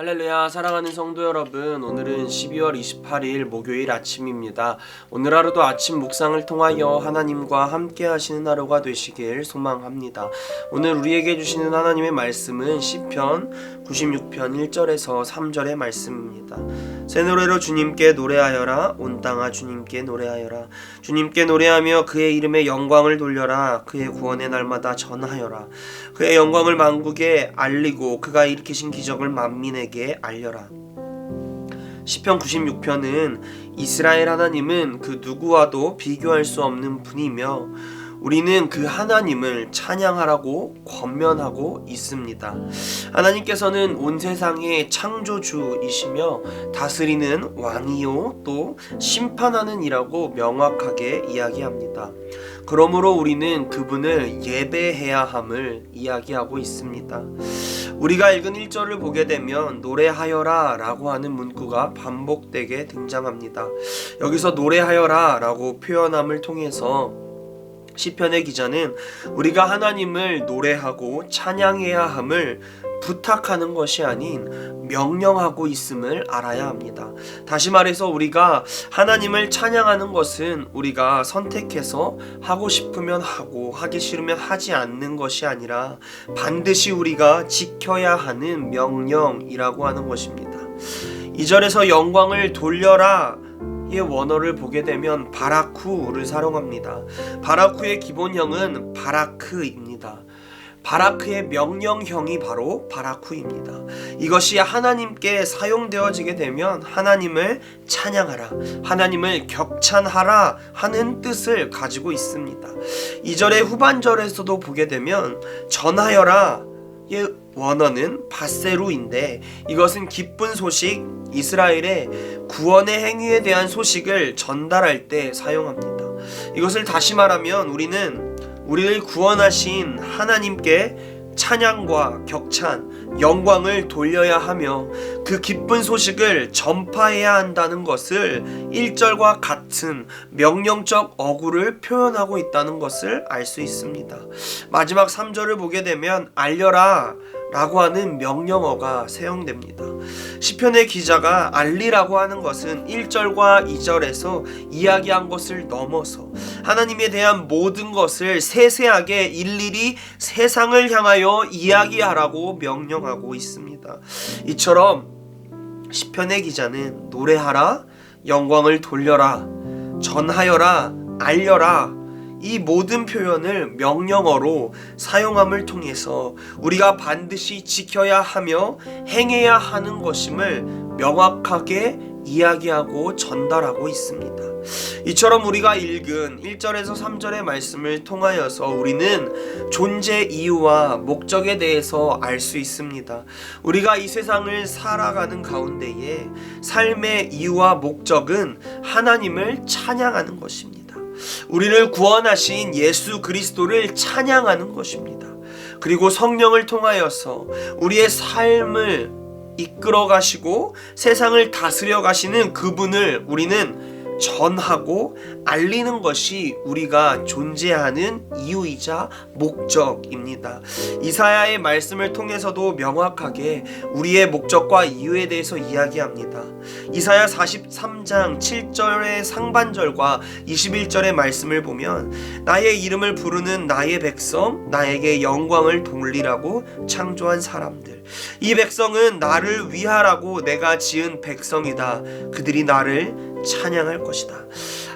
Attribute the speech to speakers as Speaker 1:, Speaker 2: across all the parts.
Speaker 1: 할렐루야. 사랑하는 성도 여러분, 오늘은 12월 28일 목요일 아침입니다. 오늘 하루도 아침 묵상을 통하여 하나님과 함께 하시는 하루가 되시길 소망합니다. 오늘 우리에게 주시는 하나님의 말씀은 시편 96편 1절에서 3절의 말씀입니다. 새 노래로 주님께 노래하여라. 온 땅아 주님께 노래하여라. 주님께 노래하며 그의 이름에 영광을 돌려라. 그의 구원의 날마다 전하여라. 그의 영광을 만국에 알리고 그가 일으키신 기적을 만민에게 알려라. 시편 96편은 이스라엘 하나님은 그 누구와도 비교할 수 없는 분이며 우리는 그 하나님을 찬양하라고 권면하고 있습니다. 하나님께서는 온 세상의 창조주이시며 다스리는 왕이요 또 심판하는 이라고 명확하게 이야기합니다. 그러므로 우리는 그분을 예배해야 함을 이야기하고 있습니다. 우리가 읽은 1절을 보게 되면 노래하여라 라고 하는 문구가 반복되게 등장합니다. 여기서 노래하여라 라고 표현함을 통해서 시편의 기자는 우리가 하나님을 노래하고 찬양해야 함을 부탁하는 것이 아닌 명령하고 있음을 알아야 합니다. 다시 말해서 우리가 하나님을 찬양하는 것은 우리가 선택해서 하고 싶으면 하고 하기 싫으면 하지 않는 것이 아니라 반드시 우리가 지켜야 하는 명령이라고 하는 것입니다. 2절에서 영광을 돌려라 의 원어를 보게 되면 바라쿠를 사용합니다. 바라쿠의 기본형은 바라크입니다. 바라크의 명령형이 바로 바라쿠입니다. 이것이 하나님께 사용되어지게 되면 하나님을 찬양하라, 하나님을 격찬하라 하는 뜻을 가지고 있습니다. 2절의 후반절에서도 보게 되면 전하여라 의 원어는 바세루인데 이것은 기쁜 소식, 이스라엘의 구원의 행위에 대한 소식을 전달할 때 사용합니다. 이것을 다시 말하면 우리를 구원하신 하나님께 찬양과 격찬, 영광을 돌려야 하며 그 기쁜 소식을 전파해야 한다는 것을 1절과 같은 명령적 어구를 표현하고 있다는 것을 알 수 있습니다. 마지막 3절을 보게 되면 알려라 라고 하는 명령어가 사용됩니다. 시편의 기자가 알리라고 하는 것은 1절과 2절에서 이야기한 것을 넘어서 하나님에 대한 모든 것을 세세하게 일일이 세상을 향하여 이야기하라고 명령하고 있습니다. 이처럼 시편의 기자는 노래하라, 영광을 돌려라, 전하여라, 알려라 이 모든 표현을 명령어로 사용함을 통해서 우리가 반드시 지켜야 하며 행해야 하는 것임을 명확하게 이야기하고 전달하고 있습니다. 이처럼 우리가 읽은 1절에서 3절의 말씀을 통하여서 우리는 존재 이유와 목적에 대해서 알 수 있습니다. 우리가 이 세상을 살아가는 가운데에 삶의 이유와 목적은 하나님을 찬양하는 것입니다. 우리를 구원하신 예수 그리스도를 찬양하는 것입니다. 그리고 성령을 통하여서 우리의 삶을 이끌어 가시고 세상을 다스려 가시는 그분을 우리는 전하고 알리는 것이 우리가 존재하는 이유이자 목적입니다. 이사야의 말씀을 통해서도 명확하게 우리의 목적과 이유에 대해서 이야기합니다. 이사야 43장 7절의 상반절과 21절의 말씀을 보면 나의 이름을 부르는 나의 백성, 나에게 영광을 돌리라고 창조한 사람들, 이 백성은 나를 위하라고 내가 지은 백성이다. 그들이 나를 찬양할 것이다.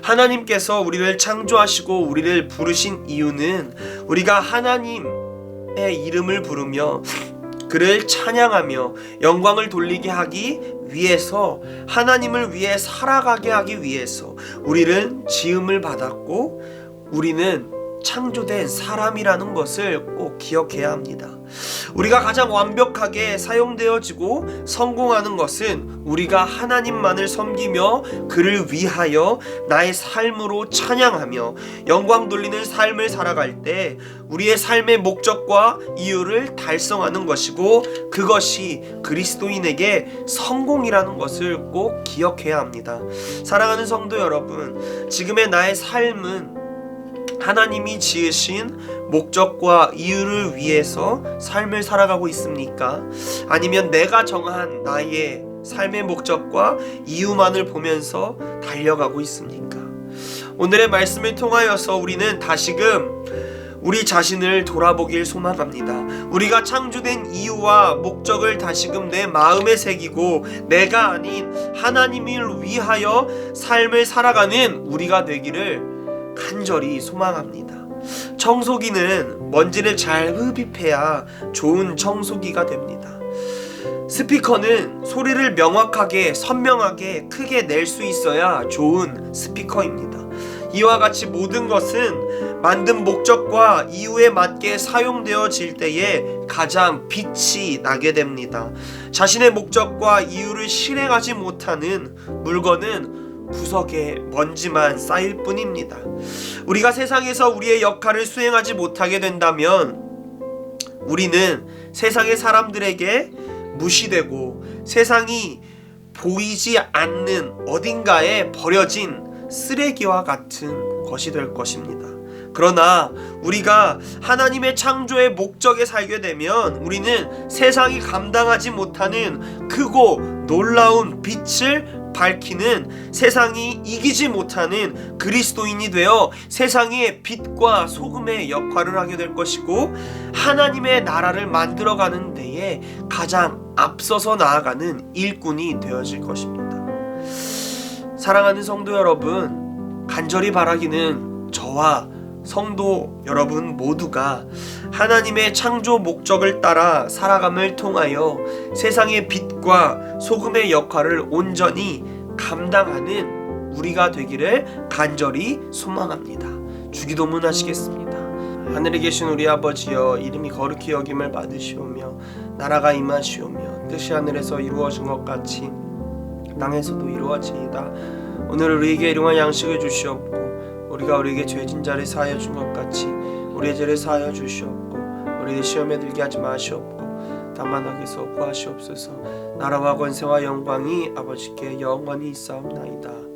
Speaker 1: 하나님께서 우리를 창조하시고 우리를 부르신 이유는 우리가 하나님의 이름을 부르며 그를 찬양하며 영광을 돌리게 하기 위해서, 하나님을 위해 살아가게 하기 위해서 우리를 지음을 받았고 우리는 창조된 사람이라는 것을 꼭 기억해야 합니다. 우리가 가장 완벽하게 사용되어지고 성공하는 것은 우리가 하나님만을 섬기며 그를 위하여 나의 삶으로 찬양하며 영광 돌리는 삶을 살아갈 때 우리의 삶의 목적과 이유를 달성하는 것이고 그것이 그리스도인에게 성공이라는 것을 꼭 기억해야 합니다. 사랑하는 성도 여러분, 지금의 나의 삶은 하나님이 지으신 목적과 이유를 위해서 삶을 살아가고 있습니까? 아니면 내가 정한 나의 삶의 목적과 이유만을 보면서 달려가고 있습니까? 오늘의 말씀을 통하여서 우리는 다시금 우리 자신을 돌아보길 소망합니다. 우리가 창조된 이유와 목적을 다시금 내 마음에 새기고 내가 아닌 하나님을 위하여 삶을 살아가는 우리가 되기를 간절히 소망합니다. 청소기는 먼지를 잘 흡입해야 좋은 청소기가 됩니다. 스피커는 소리를 명확하게, 선명하게, 크게 낼 수 있어야 좋은 스피커입니다. 이와 같이 모든 것은 만든 목적과 이유에 맞게 사용되어질 때에 가장 빛이 나게 됩니다. 자신의 목적과 이유를 실행하지 못하는 물건은 구석에 먼지만 쌓일 뿐입니다. 우리가 세상에서 우리의 역할을 수행하지 못하게 된다면 우리는 세상의 사람들에게 무시되고 세상이 보이지 않는 어딘가에 버려진 쓰레기와 같은 것이 될 것입니다. 그러나 우리가 하나님의 창조의 목적에 살게 되면 우리는 세상이 감당하지 못하는 크고 놀라운 빛을 밝히는, 세상이 이기지 못하는 그리스도인이 되어 세상의 빛과 소금의 역할을 하게 될 것이고, 하나님의 나라를 만들어가는 데에 가장 앞서서 나아가는 일꾼이 되어질 것입니다. 사랑하는 성도 여러분, 간절히 바라기는 저와 성도 여러분 모두가 하나님의 창조 목적을 따라 살아감을 통하여 세상의 빛과 소금의 역할을 온전히 감당하는 우리가 되기를 간절히 소망합니다. 주기도문 하시겠습니다. 하늘에 계신 우리 아버지여, 이름이 거룩히 여김을 받으시오며 나라가 임하시오며 뜻이 하늘에서 이루어진 것 같이 땅에서도 이루어지이다. 오늘 우리에게 일용할 양식을 주시옵고 우리가 우리에게 죄진 자를 사하여 준 것 같이 우리의 죄를 사하여 주시옵고 우리를 시험에 들게 하지 마시옵고 다만 악에서 구하시옵소서. 나라와 권세와 영광이 아버지께 영원히 있사옵나이다.